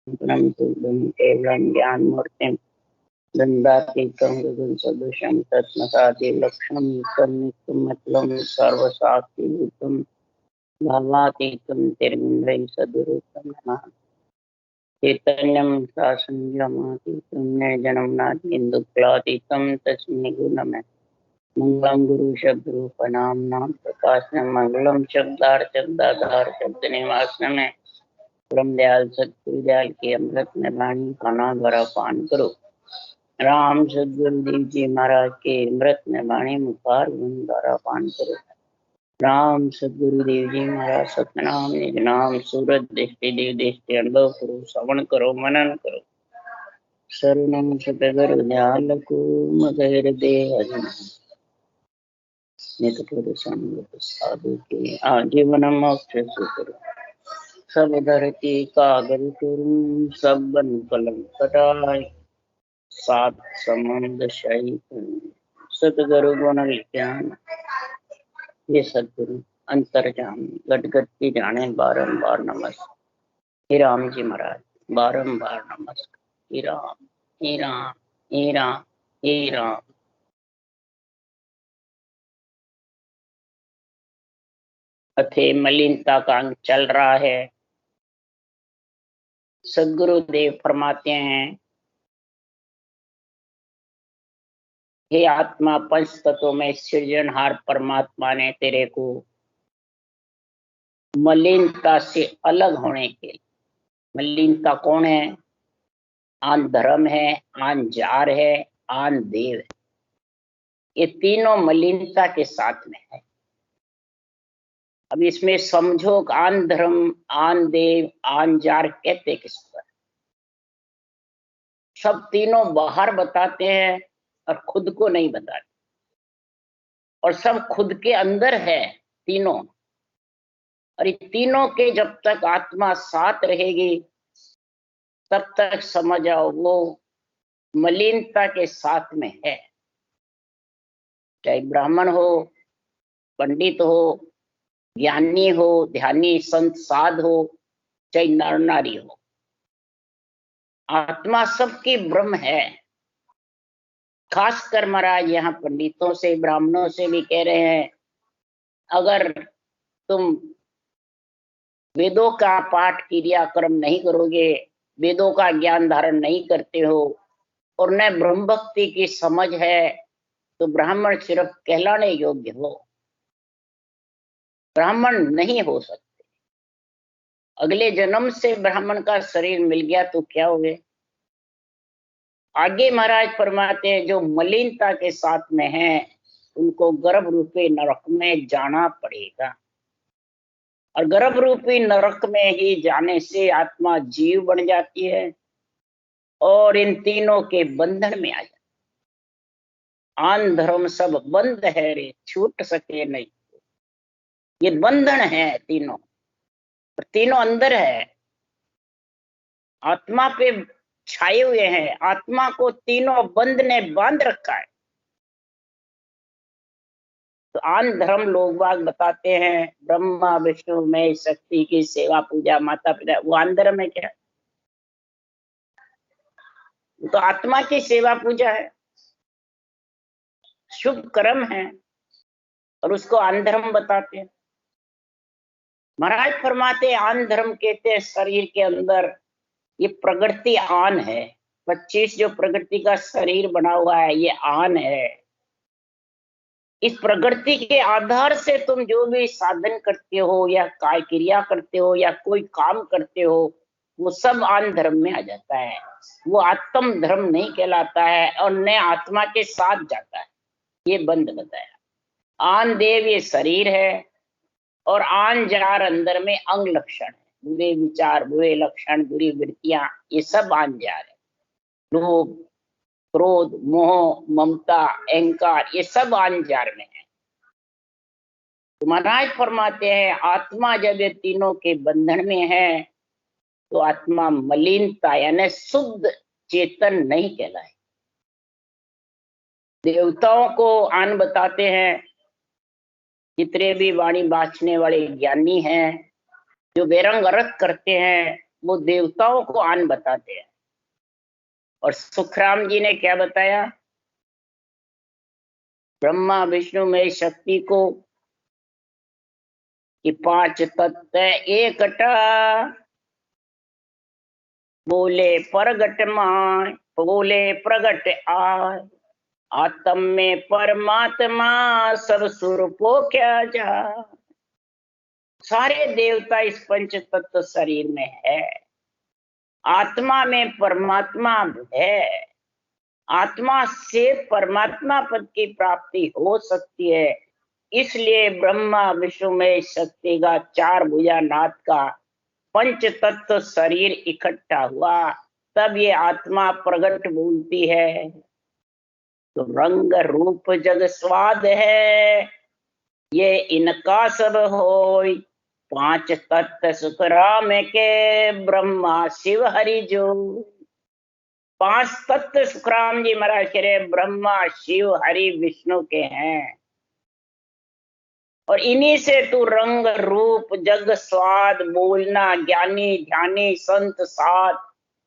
परम शुद्धं केवलं ज्ञानमूर्तिं दण्डातीतं गगनसदृशं तत्समकादिलक्षणं तन्नित्यमतलं सर्वसाक्षिभूतं भावातीतं तिरमिन्द्रैः सद्रूपं नमः। चैतन्यं शासनजमातीतं निर्जनं नादीन्दुक्लातीतं तस्मै गुरुनमः। मंगलम गुरु शब्द रूप नाम नाम प्रकाश में मंगलम शब्दार शब्द निवास में परम दयाल सतगुरु दयाल की अमृत में वाणी खाना भरा पान करो। राम सदगुरु देव जी महाराज के अमृत में वाणी मुखार भरा पान करो। राम सदगुरु देव जी महाराज सतनाम निज नाम सूरत दृष्टि देव दृष्टि अनुभव करो, श्रवण करो, मनन करो। शरणम सतगुरु दयाल को मगर देह निकट संगत साधु के आजीवन मोक्ष सुकर। सब धरती कागज तुम सब बन कलम कटाय सात समुद्र शाही सतगुरु गुण ज्ञान ये सतगुरु अंतर्जाम गट गट की जाने बारंबार नमस्कार। हे राम जी महाराज बारंबार नमस्कार। हे राम हे राम हे राम हे राम। अथे मलिनता का अंग चल रहा है। सदगुरुदेव फरमाते हैं, हे आत्मा पंच तत्वों में सृजनहार परमात्मा ने तेरे को मलिनता से अलग होने के लिए, मलिनता कौन है? आन धर्म है, आन जार है, आन देव है। ये तीनों मलिनता के साथ में है। अब इसमें समझो आन धर्म, आन देव, आन जार कहते किस पर? सब तीनों बाहर बताते हैं और खुद को नहीं बताते, और सब खुद के अंदर है तीनों। और ये तीनों के जब तक आत्मा साथ रहेगी तब तक समझ आओ वो मलिनता के साथ में है। चाहे ब्राह्मण हो, पंडित हो, ज्ञानी हो, ध्यानी संत साध हो, चाहे नर नारी हो, आत्मा सबकी ब्रह्म है। खासकर महाराज यहाँ पंडितों से ब्राह्मणों से भी कह रहे हैं, अगर तुम वेदों का पाठ क्रियाक्रम नहीं करोगे, वेदों का ज्ञान धारण नहीं करते हो और न ब्रह्म भक्ति की समझ है, तो ब्राह्मण सिर्फ कहलाने योग्य हो, ब्राह्मण नहीं हो सकते। अगले जन्म से ब्राह्मण का शरीर मिल गया तो क्या हो गए? आगे महाराज फरमाते हैं, जो मलिनता के साथ में है उनको गर्भ रूपी नरक में जाना पड़ेगा। और गर्भ रूपी नरक में ही जाने से आत्मा जीव बन जाती है और इन तीनों के बंधन में आ जाती। आन धर्म सब बंद है रे, छूट सके नहीं। ये बंधन है तीनों, तीनों अंदर है, आत्मा पे छाए हुए हैं। आत्मा को तीनों बंध ने बांध रखा है। तो आन धर्म लोग बाग बताते हैं ब्रह्मा विष्णु में शक्ति की सेवा पूजा माता पिता, वो आन धर्म है क्या? तो आत्मा की सेवा पूजा है, शुभ कर्म है, और उसको आन धर्म बताते हैं। महाराज फरमाते आन धर्म कहते हैं शरीर के अंदर ये प्रकृति आन है। 25 जो प्रकृति का शरीर बना हुआ है ये आन है। इस प्रकृति के आधार से तुम जो भी साधन करते हो या काय क्रिया करते हो या कोई काम करते हो, वो सब आन धर्म में आ जाता है। वो आत्म धर्म नहीं कहलाता है और न आत्मा के साथ जाता है। ये बंद बताया। आन देव ये शरीर है और आन जार अंदर में अंग लक्षण है। बुरे विचार, बुरे लक्षण, बुरी वृत्तियां, ये सब आन जार है। लोभ, क्रोध, मोह, ममता, अहंकार, ये सब आन जार में है। तो महाराज फरमाते हैं आत्मा जब ये तीनों के बंधन में है तो आत्मा मलिनता यानी शुद्ध चेतन नहीं कहलाए। देवताओं को आन बताते हैं। जितने भी वाणी बांचने वाले ज्ञानी हैं, जो बेरंग अर्थ करते हैं, वो देवताओं को आन बताते हैं। और सुखराम जी ने क्या बताया? ब्रह्मा विष्णु में शक्ति को कि 5 तत्व एकटा, बोले प्रगट माय, बोले प्रगट आय, आत्म में परमात्मा सब स्वरूपो क्या जा। सारे देवता इस पंच तत्व शरीर में है, आत्मा में परमात्मा है, आत्मा से परमात्मा पद की प्राप्ति हो सकती है। इसलिए ब्रह्मा विष्णु में शक्ति का 4 भुजा नाथ का पंच तत्व शरीर इकट्ठा हुआ, तब ये आत्मा प्रगट बोलती है। तो रंग रूप जग स्वाद है, ये इनका सब होय, 5 तत्व सुखराम के, ब्रह्मा शिव हरि जो। 5 तत्व सुखराम जी महाराज कह रहे ब्रह्मा शिव हरि विष्णु के हैं, और इन्हीं से तू रंग रूप जग स्वाद बोलना, ज्ञानी ध्यानी संत साध,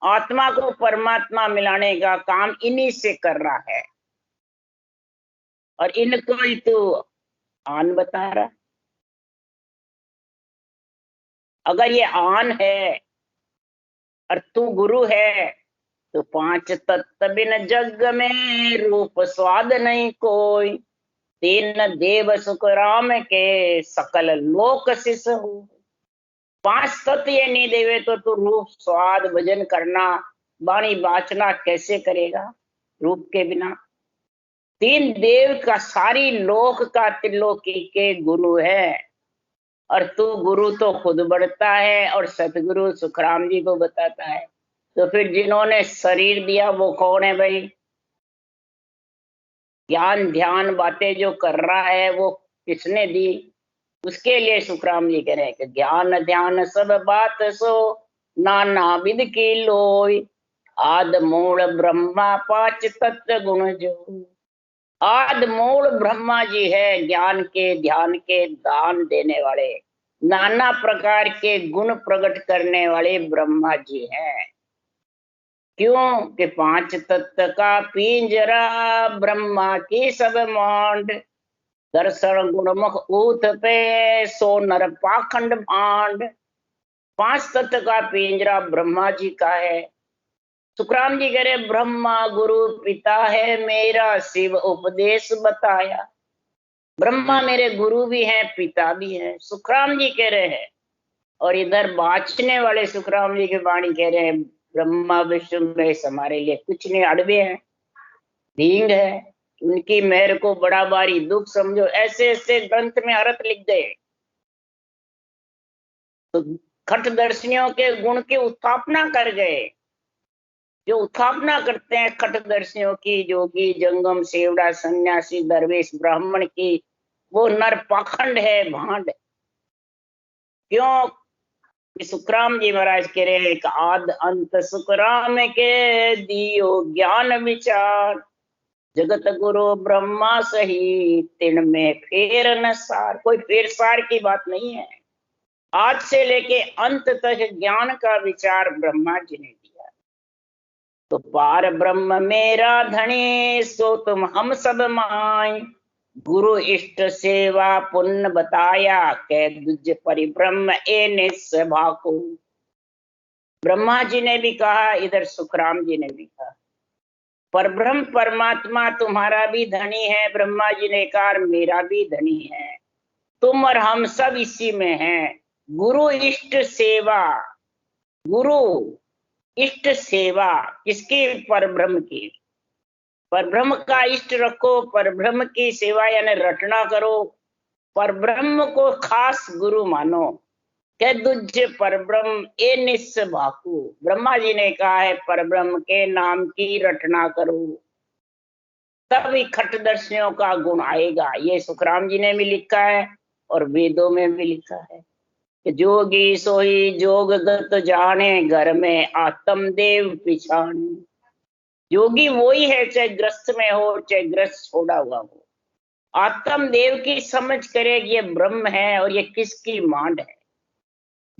आत्मा को परमात्मा मिलाने का काम इन्हीं से कर रहा है, और इनको ही तू आन बता रहा। अगर ये आन है और तू गुरु है, तो 5 तत्व बिन जग में रूप स्वाद नहीं कोई, 3 देव सुख राम के, सकल लोक शिष हो। 5 तत्व ये नहीं देवे तो तू रूप स्वाद भजन करना, वाणी वाचना कैसे करेगा रूप के बिना? 3 देव का सारी लोक का त्रिलोकी के गुरु है, और तू गुरु तो खुद बढ़ता है और सतगुरु सुखराम जी को बताता है। तो फिर जिन्होंने शरीर दिया वो कौन है भाई? ज्ञान ध्यान बातें जो कर रहा है वो किसने दी? उसके लिए सुखराम जी कह रहे हैं कि ज्ञान ध्यान सब बात सो, नाना विध की लोय, आद मूल ब्रह्मा 5 तत्व गुण जो। आद मूल ब्रह्मा जी है, ज्ञान के ध्यान के दान देने वाले, नाना प्रकार के गुण प्रकट करने वाले ब्रह्मा जी हैं। क्यों कि 5 तत्व का पिंजरा, ब्रह्मा की सब मांड, दर्शन गुणमुख ऊत पे, सो नर पाखंड भांड। 5 तत्व का पिंजरा ब्रह्मा जी का है। सुखराम जी कह रहे ब्रह्मा गुरु पिता है मेरा, शिव उपदेश बताया। ब्रह्मा मेरे गुरु भी हैं पिता भी हैं, सुखराम जी कह रहे हैं। और इधर बाँचने वाले सुखराम जी की वाणी कह रहे हैं ब्रह्मा विष्णु महेश हमारे लिए कुछ नहीं, अड़बे हैं, ढींग है, उनकी मेहर को बड़ा भारी दुख समझो। ऐसे ऐसे ग्रंथ में अर्थ लिख गए। तो खटदर्शियों के गुण की उत्थापना कर गए। जो उत्थापना करते हैं खटदर्शियों की, जोगी जंगम सेवड़ा सन्यासी दरवेश ब्राह्मण की, वो नर पाखंड है, भांड। क्यों? सुखराम जी महाराज कह रहे एक आद अंत सुखराम के, दियो ज्ञान विचार, जगत गुरु ब्रह्मा सही, तिन में फेर न सार। कोई फेर सार की बात नहीं है। आज से लेके अंत तक ज्ञान का विचार ब्रह्मा जी ने दिया। तो पार ब्रह्म मेरा धनी, सो तुम हम सब माय, गुरु इष्ट सेवा पुण्य बताया, कै दुज परिब्रह्म ए निस्सभा को। ब्रह्मा जी ने भी कहा, इधर सुखराम जी ने भी कहा, परब्रह्म परमात्मा तुम्हारा भी धनी है। ब्रह्मा जी ने कहा मेरा भी धनी है, तुम और हम सब इसी में हैं। गुरु इष्ट सेवा, गुरु इष्ट सेवा किसकी? परब्रह्म की। परब्रह्म का इष्ट रखो, परब्रह्म की सेवा यानी रटना करो, परब्रह्म को खास गुरु मानो। कह दुज्य परब्रह्म ए निस्सभाकु। ब्रह्मा जी ने कहा है परब्रह्म के नाम की रटना करो, तभी खटदर्शियों का गुण आएगा। ये सुखराम जी ने भी लिखा है और वेदों में भी लिखा है कि जोगी सोई जोग गत जाने, घर में आत्म देव पिछाने। योगी वही है चाहे ग्रस्त में हो चाहे ग्रस्त छोड़ा हुआ हो, आत्म देव की समझ करे कि ये ब्रह्म है और ये किसकी मांड है।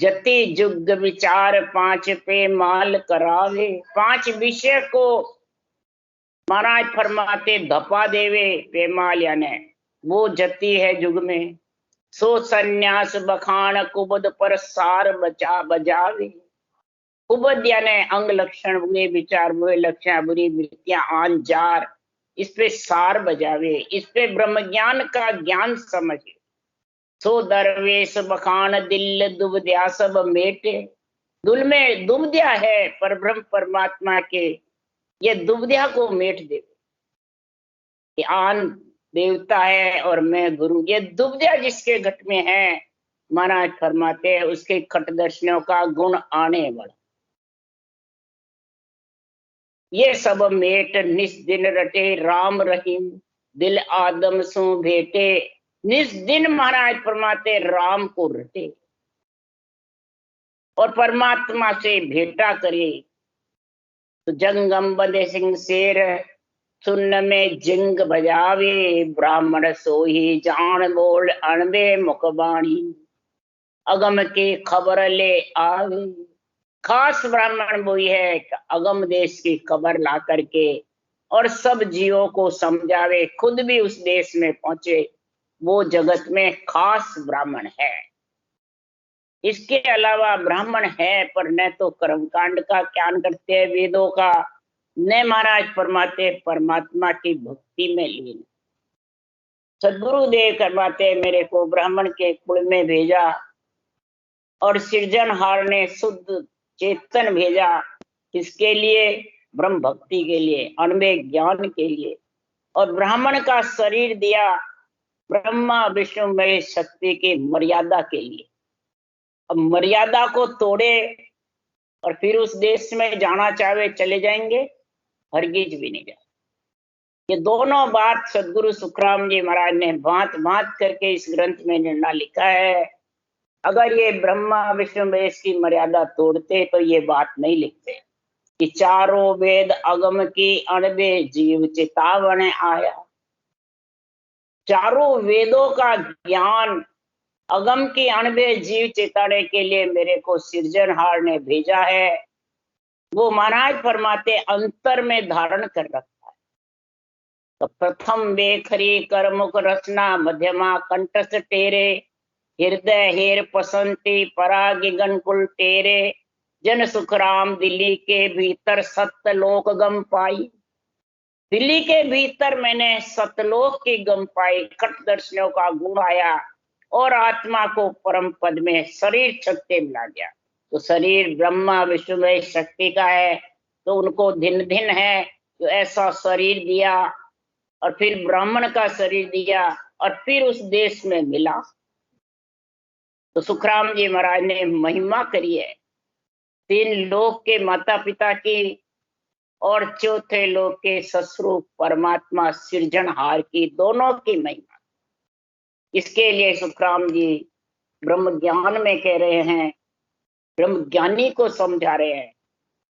जति जुग विचार पांच पे माल करावे। पांच विषय को महाराज फरमाते धपा देवे पेमाल, यानी वो जति है जुग में। सो सन्यास बखान कुबद पर सार बचा बजावे। कुबद यानी अंग लक्षण, बुरे विचार, बुरे लक्षण, बुरी वृत्तियां, आन जार, इस पे सार बजावे, इस पे ब्रह्म ज्ञान का ज्ञान समझे। सो दरवेश बखान दिल दुबद्या सब मेटे। दुल में दुबद्या है पर ब्रह्म परमात्मा के, ये दुबद्या को मेट दे। आन देवता है और मैं गुरु, ये दुबद्या जिसके घट में है, महाराज फरमाते हैं उसके खट दर्शनों का गुण आने वाला। ये सब मेट निस दिन रटे राम रहीम, दिल आदम सु भेटे। निस दिन महाराज फरमाते राम को रटे और परमात्मा से भेंटा करे। तो जंगम बदे सिंह शेर सुन्न में जिंग बजावे। ब्राह्मण सोही जान बोल अणबे मुखबाणी, अगम की खबर ले आवे। खास ब्राह्मण वही है कि अगम देश की खबर ला करके और सब जीवों को समझावे, खुद भी उस देश में पहुंचे, वो जगत में खास ब्राह्मण है। इसके अलावा ब्राह्मण है पर न तो कर्मकांड का ज्ञान करते हैं वेदों का, न महाराज फरमाते परमात्मा की भक्ति में लीन। सदगुरुदेव फरमाते मेरे को ब्राह्मण के कुल में भेजा और सृजनहार ने शुद्ध चेतन भेजा। किसके लिए? ब्रह्म भक्ति के लिए, अणवे ज्ञान के लिए। और ब्राह्मण का शरीर दिया ब्रह्मा विष्णु महेश शक्ति की मर्यादा के लिए। अब मर्यादा को तोड़े और फिर उस देश में जाना चाहे चले जाएंगे, हरगिज भी नहीं जाए। ये दोनों बात सदगुरु सुखराम जी महाराज ने बात बात करके इस ग्रंथ में निर्णय लिखा है। अगर ये ब्रह्मा विष्णु महेश की मर्यादा तोड़ते तो ये बात नहीं लिखते कि चारों वेद अगम की अणबे जीव चेतावन आया। चारों वेदों का ज्ञान अगम की अणबे जीव चेताने के लिए मेरे को सृजनहार ने भेजा है। वो महाराज फरमाते अंतर में धारण कर रखा है। तो प्रथम बेखरी कर मुख रचना, मध्यमा कंठस्थ टेरे, हृदय हेर पसंती परागी गणकुल टेरे। जन सुखराम दिल्ली के भीतर सत्यलोक गम पाई। दिल्ली के भीतर मैंने सतलोक की गम पाई, खट दर्शनों का गुण आया और आत्मा को परम पद में शरीर छत्ते मिला गया। तो शरीर ब्रह्मा विष्णु महेश शक्ति का है, तो उनको धिन धिन है तो ऐसा शरीर दिया और फिर ब्राह्मण का शरीर दिया और फिर उस देश में मिला। तो सुखराम जी महाराज ने महिमा करी है तीन लोक के माता पिता की और चौथे लोक के सस्वरूप परमात्मा सृजनहार की, दोनों की महिमा। इसके लिए सुखराम जी ब्रह्म ज्ञान में कह रहे हैं, ब्रह्म ज्ञानी को समझा रहे हैं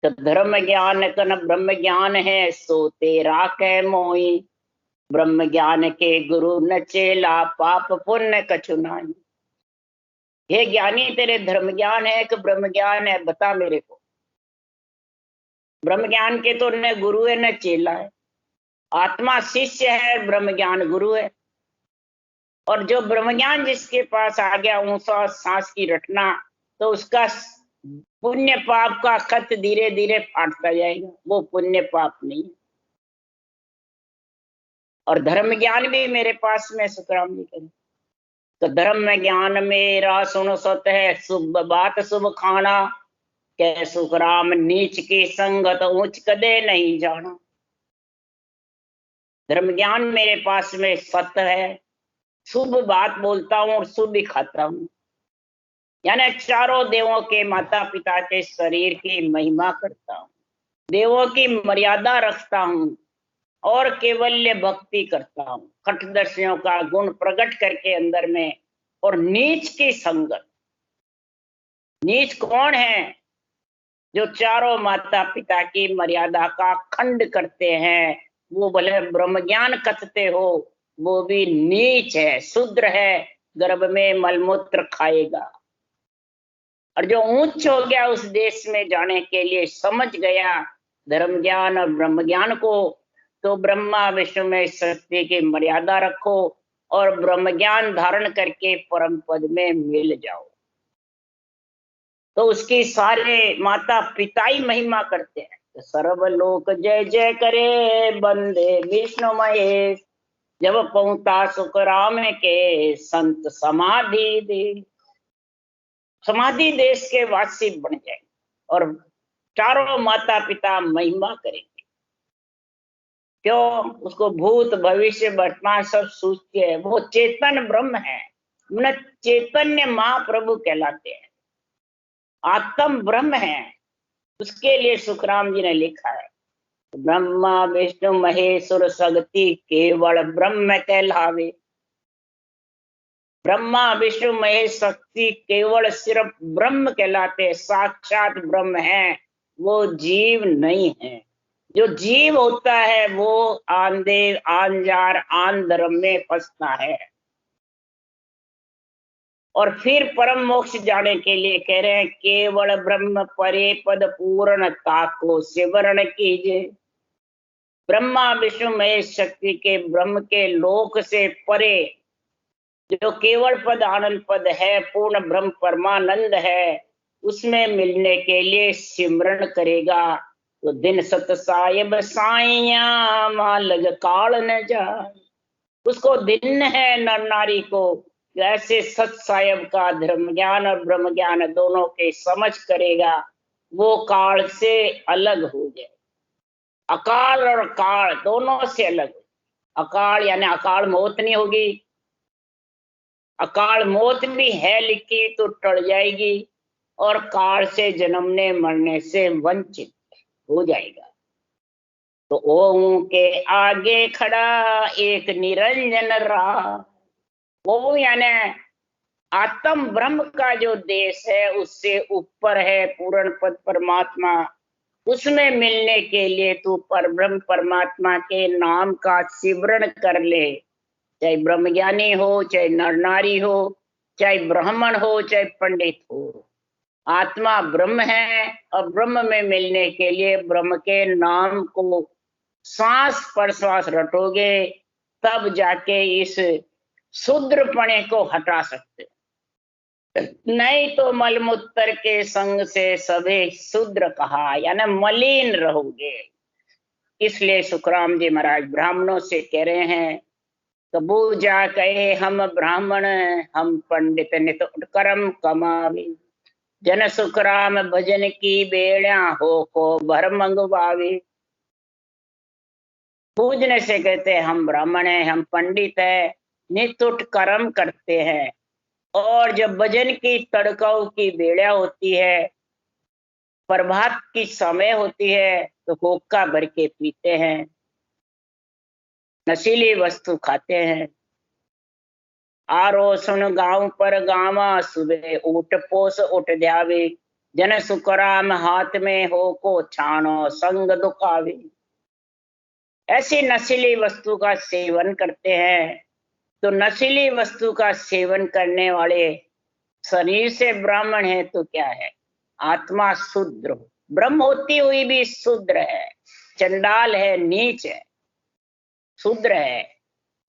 तो धर्म ज्ञान कन ब्रह्म ज्ञान है, सो तेरा कै मोही। ब्रह्म ज्ञान के गुरु न चेला, पाप पुण्य कछु नाहि। हे ज्ञानी तेरे धर्म ज्ञान है कि ब्रह्म ज्ञान है, बता मेरे को। ब्रह्म ज्ञान के तो न गुरु है न चेला है। आत्मा शिष्य है, ब्रह्म ज्ञान गुरु है। और जो ब्रह्म ज्ञान जिसके पास आ गया, ऊंचा सांस की रटना, तो उसका पुण्य पाप का खत धीरे धीरे फाटता जाएगा, वो पुण्य पाप नहीं है। और धर्म ज्ञान भी मेरे पास में सुखराम जी करें तो धर्म ज्ञान मेरा सुन सत है, शुभ बात शुभ खाना। कै सुखराम नीच की संगत ऊंच कदे नहीं जाना। धर्म ज्ञान मेरे पास में सत्य है, शुभ बात बोलता हूँ और शुभ ही खाता हूँ। यानी चारों देवों के माता पिता के शरीर की महिमा करता हूँ, देवों की मर्यादा रखता हूँ और केवल्य भक्ति करता हूँ, खटदर्शियों का गुण प्रकट करके अंदर में। और नीच की संगत, नीच कौन है? जो चारों माता पिता की मर्यादा का खंड करते हैं, वो भले ब्रह्म ज्ञान कथते हो, वो भी नीच है, शूद्र है, गर्भ में मलमूत्र खाएगा। और जो ऊंच हो गया उस देश में जाने के लिए समझ गया धर्म ज्ञान और ब्रह्म ज्ञान को, तो ब्रह्मा विष्णु में शक्ति की मर्यादा रखो और ब्रह्म ज्ञान धारण करके परम पद में मिल जाओ। तो उसकी सारे माता पिता ही महिमा करते हैं। तो सर्वलोक जय जय करे बंदे विष्णु महेश, जब पहुंचा सुख राम के संत समाधि दे। समाधि देश के वासी बन जाए और चारों माता पिता महिमा करेंगे। क्यों? उसको भूत भविष्य वर्तमान सब सूझते हैं। वो चेतन ब्रह्म है, चैतन्य महाप्रभु कहलाते हैं, आत्म ब्रह्म है। उसके लिए सुखराम जी ने लिखा है, ब्रह्मा विष्णु महेश्वर शक्ति केवल ब्रह्म कहलावे। ब्रह्मा विष्णु महेश शक्ति केवल सिर्फ ब्रह्म कहलाते, साक्षात ब्रह्म है, वो जीव नहीं है। जो जीव होता है वो आंधे आंजार आन धर्म में फंसता है और फिर परम मोक्ष जाने के लिए कह रहे हैं केवल ब्रह्म परे पद पूर्णता को सिमरण कीजिए। ब्रह्मा विष्णु महेश शक्ति के ब्रह्म के लोक से परे जो केवल पद आनंद पद है, पूर्ण ब्रह्म परमानंद है, उसमें मिलने के लिए सिमरण करेगा तो दिन सत साहिब साइया मालग काल न जाए। उसको दिन है नर नारी को ऐसे सत साहिब का धर्म ज्ञान और ब्रह्म ज्ञान दोनों के समझ करेगा, वो काल से अलग हो जाए। अकाल और काल दोनों से अलग। अकाल यानी अकाल मौत नहीं होगी, अकाल मौत भी है लिखी तो टल जाएगी और काल से जन्मने मरने से वंचित हो जाएगा। तो ओम के आगे खड़ा एक निरंजन रहा। ओम यानी आत्म ब्रह्म का जो देश है उससे ऊपर है पूर्ण पद परमात्मा। उसमें मिलने के लिए तू परब्रह्म परमात्मा के नाम का सिमरण कर ले, चाहे ब्रह्मज्ञानी हो, चाहे नर नारी हो, चाहे ब्राह्मण हो, चाहे पंडित हो। आत्मा ब्रह्म है और ब्रह्म में मिलने के लिए ब्रह्म के नाम को श्वास पर श्वास रटोगे तब जाके इस शूद्रपणे को हटा सकते, नहीं तो मलमूत्र के संग से सभी शूद्र कहा, यानी मलिन रहोगे। इसलिए सुखराम जी महाराज ब्राह्मणों से कह रहे हैं, कबूजा कहे हम ब्राह्मण हम पंडित नित कर्म कमावे, जन सुखराम भजन की बेड़ा हो को भर मंगवावे। पूजने से कहते हैं हम ब्राह्मण हैं, हम पंडित हैं, नितुट कर्म करते हैं, और जब भजन की तड़काओं की बेड़ा होती है, प्रभात की समय होती है, तो होक्का भर के पीते हैं, नशीली वस्तु खाते हैं। आरो सुन गांव पर गावा सुबह उठ पोस उठ जावे, जन सुखराम हाथ में हो को छानो संग दुखावे। ऐसी नशीली वस्तु का सेवन करते हैं। तो नशीली वस्तु का सेवन करने वाले शरीर से ब्राह्मण है तो क्या है, आत्मा शूद्र, ब्रह्म होती हुई भी शूद्र है, चंडाल है, नीच है, शूद्र है।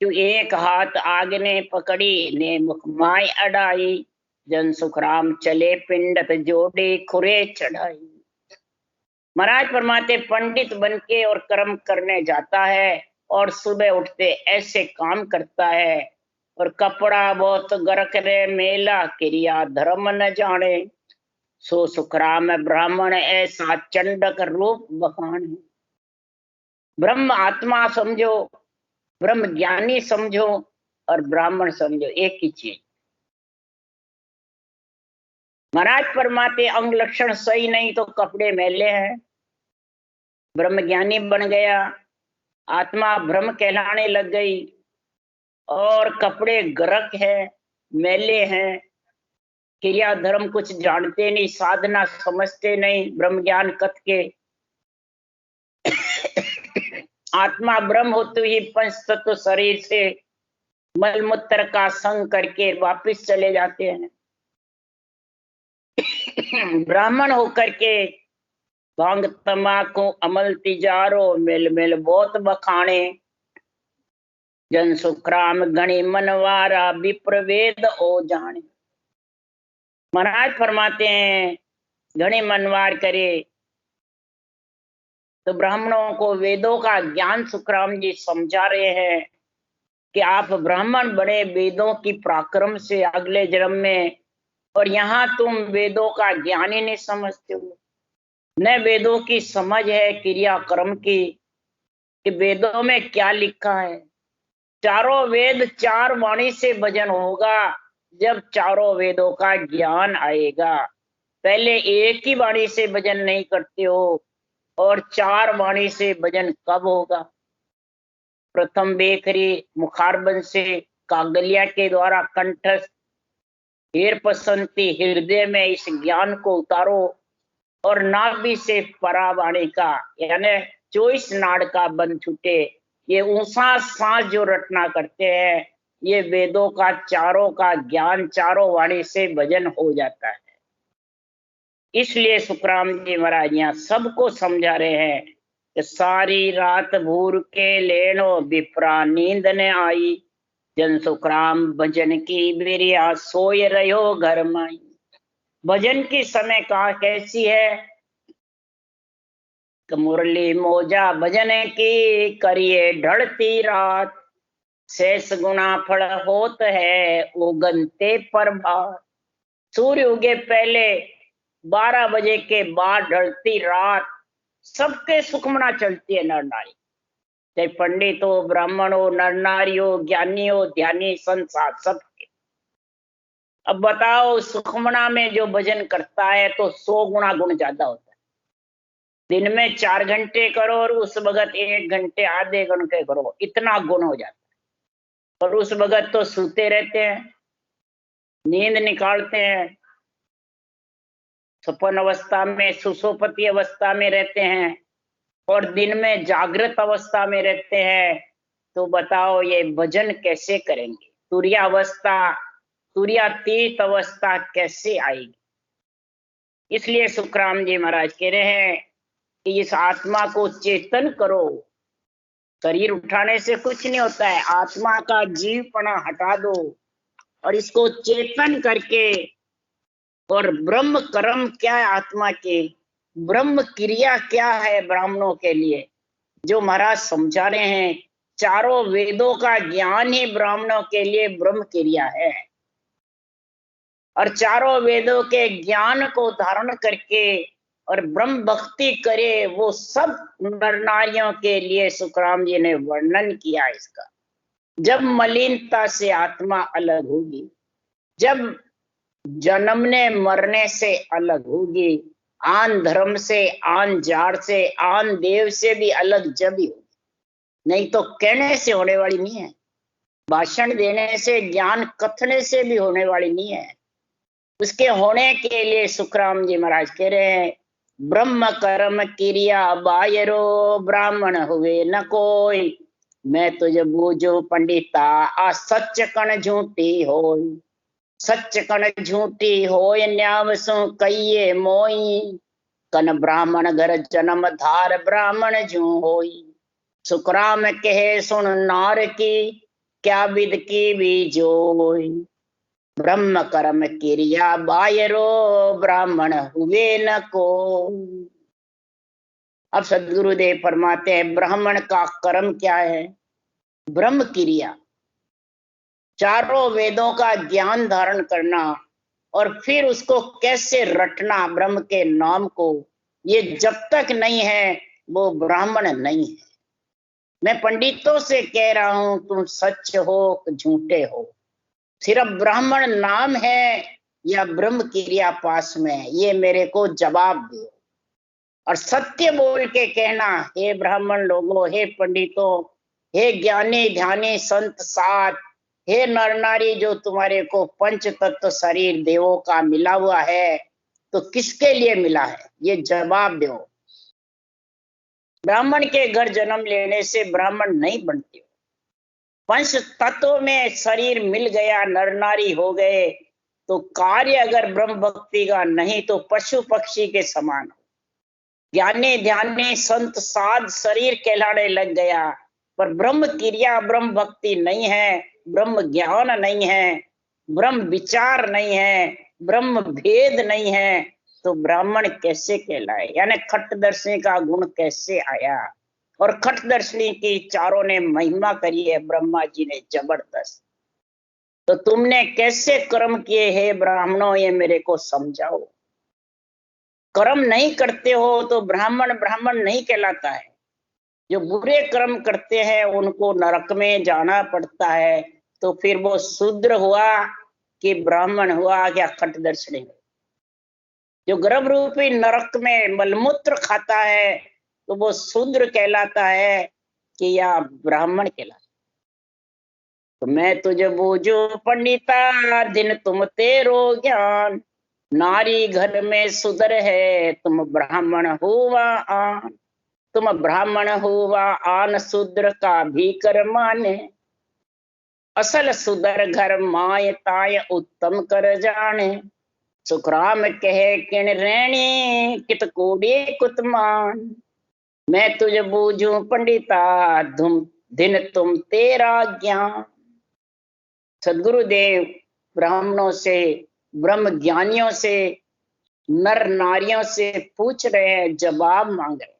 क्यों? एक हाथ आग ने पकड़ी ने मुख माय अड़ाई, जन सुखराम चले पिंडत जोड़े खुरे चढ़ाई। महाराज फरमाते पंडित बनके और कर्म करने जाता है और सुबह उठते ऐसे काम करता है, और कपड़ा बहुत गरक रे मेला क्रिया धर्म न जाने, सो सुखराम ब्राह्मण ऐसा चंडक रूप बखाने। ब्रह्म आत्मा समझो, ब्रह्म ज्ञानी समझो और ब्राह्मण समझो, एक ही चीज। महाराज फरमाते अंग लक्षण सही नहीं तो कपड़े मैले हैं। ब्रह्म ज्ञानी बन गया, आत्मा ब्रह्म कहलाने लग गई और कपड़े गरक है, मैले हैं, क्रिया धर्म कुछ जानते नहीं, साधना समझते नहीं, ब्रह्म ज्ञान कथ के। आत्मा ब्रह्म होते ही पंच तत्व शरीर से मलमूत्र का संग करके वापिस चले जाते हैं। ब्राह्मण होकर के भांग तमाकू अमल तिजारो मिल मिल बहुत बखाने, जन सुखराम गणी मनवारा विप्र वेद ओ जाने। महाराज फरमाते हैं घने मनवार करे तो ब्राह्मणों को वेदों का ज्ञान सुखराम जी समझा रहे हैं कि आप ब्राह्मण बने वेदों की पराक्रम से अगले जन्म में, और यहाँ तुम वेदों का ज्ञान ही नहीं समझते हो। न वेदों की समझ है क्रिया कर्म की कि वेदों में क्या लिखा है। चारों वेद चार वाणी से भजन होगा जब चारों वेदों का ज्ञान आएगा। पहले एक ही वाणी से भजन नहीं करते हो, और चार वाणी से भजन कब होगा। प्रथम बेखरी मुखारबंद से कागलिया के द्वारा कंठस्थ हेर पसंती हृदय में इस ज्ञान को उतारो, और नाभि से परावाणी का यानी 24 नाड़ का बंध छूटे। ये ऊंचा सांस जो रटना करते हैं, ये वेदों का चारों का ज्ञान चारों वाणी से भजन हो जाता है। इसलिए सुखराम जी महाराज यहाँ सबको समझा रहे हैं कि सारी रात भूर के लेनो विप्रा नींद ने आई, जन सुखराम भजन की बिरिया सोय रहो घर माई। भजन की समय कहा कैसी है, मुरली मोजा भजन की करिए ढलती रात, शेष गुना फल होत है उगनते प्रभात। सूर्य उगे पहले 12 बजे के बाद ढलती रात सबके सुखमना चलती है नर नारी, चाहे पंडित हो ब्राह्मण हो नर नारी हो ज्ञानी हो ध्यानी संसार सबके। अब बताओ सुखमना में जो भजन करता है तो 100 गुना गुण ज्यादा होता है। दिन में 4 घंटे करो और उस वक्त 1 घंटे आधे घंटे करो, इतना गुण हो जाता है। और उस वक्त तो सोते रहते हैं, नींद निकालते हैं, सपन अवस्था में सुसोपति अवस्था में रहते हैं, और दिन में जागृत अवस्था में रहते हैं। तो बताओ ये भजन कैसे करेंगे, तुर्यावस्था तुर्यातीत अवस्था कैसे आएगी। इसलिए सुखराम जी महाराज कह रहे हैं कि इस आत्मा को चेतन करो। शरीर उठाने से कुछ नहीं होता है, आत्मा का जीवपना हटा दो और इसको चेतन करके। और ब्रह्म कर्म क्या है आत्मा के, ब्रह्म क्रिया क्या है ब्राह्मणों के लिए, जो महाराज समझा रहे हैं। चारों वेदों का ज्ञान ही ब्राह्मणों के लिए ब्रह्म क्रिया है, और चारों वेदों के ज्ञान को धारण करके और ब्रह्म भक्ति करे, वो सब नर नारियों के लिए सुखराम जी ने वर्णन किया इसका। जब मलिनता से आत्मा अलग होगी, जब जन्मने मरने से अलग होगी, आन धर्म से आन जाड़ से आन देव से भी अलग जब ही होगी, नहीं तो कहने से होने वाली नहीं है, भाषण देने से ज्ञान कथने से भी होने वाली नहीं है। उसके होने के लिए सुखराम जी महाराज कह रहे हैं ब्रह्म कर्म क्रिया बायरो ब्राह्मण हुए न कोई, मैं तुझे बूझो पंडिता आ सच कण झूठी होई। सच कण झूठी होय न्याव सु कहिए मोई, कन ब्राह्मण घर जन्म धार ब्राह्मण जू होई। सुखराम कहे सुन नार की क्या विद की भी जोई, ब्रह्म कर्म क्रिया बायरो ब्राह्मण हुए न को। अब सदगुरुदेव फरमाते हैं ब्राह्मण का कर्म क्या है, ब्रह्म क्रिया, चारों वेदों का ज्ञान धारण करना और फिर उसको कैसे रटना ब्रह्म के नाम को, ये जब तक नहीं है वो ब्राह्मण नहीं है। मैं पंडितों से कह रहा हूं तुम सच हो झूठे हो, सिर्फ ब्राह्मण नाम है या ब्रह्म क्रिया पास में, ये मेरे को जवाब दो। और सत्य बोल के कहना, हे ब्राह्मण लोगों, हे पंडितों, हे ज्ञानी ध्यानी संत साथ, हे नर नारी जो तुम्हारे को पंच तत्व शरीर देवों का मिला हुआ है, तो किसके लिए मिला है, ये जवाब दो। ब्राह्मण के घर जन्म लेने से ब्राह्मण नहीं बनते। पंच तत्व में शरीर मिल गया, नर नारी हो गए, तो कार्य अगर ब्रह्म भक्ति का नहीं तो पशु पक्षी के समान। ज्ञानी ध्यानी संत साध शरीर कहलाने लग गया, पर ब्रह्म क्रिया ब्रह्म भक्ति नहीं है, ब्रह्म ज्ञान नहीं है, ब्रह्म विचार नहीं है, ब्रह्म भेद नहीं है, तो ब्राह्मण कैसे कहलाए? यानी खटदर्शी का गुण कैसे आया? और खटदर्शनी की चारों ने महिमा करी है, ब्रह्मा जी ने जबरदस्त। तो तुमने कैसे कर्म किए हैं ब्राह्मणों, ये मेरे को समझाओ। कर्म नहीं करते हो तो ब्राह्मण ब्राह्मण नहीं कहलाता है। जो बुरे कर्म करते हैं उनको नरक में जाना पड़ता है। तो फिर वो शूद्र हुआ कि ब्राह्मण हुआ, क्या खटदर्शनी? जो गर्भ रूपी नरक में मलमूत्र खाता है तो वो शूद्र कहलाता है कि या ब्राह्मण कहलाता? तो मैं तुझे बूझू पंडिता, दिन तुम तेरो ज्ञान, नारी घर में सुधर है, तुम ब्राह्मण हुआ आन। तुम ब्राह्मण हुआ आन, शूद्र का भी कर माने, असल सुधर घर माय ताय उत्तम कर जाने। सुखराम कहे किण रैणी, कित कूड़ी कुतमान, मैं तुझे बूझू पंडिता, दिन तुम तेरा ज्ञान। सदगुरुदेव ब्राह्मणों से, ब्रह्म ज्ञानियों से, नर नारियों से पूछ रहे हैं, जवाब मांग रहे हैं।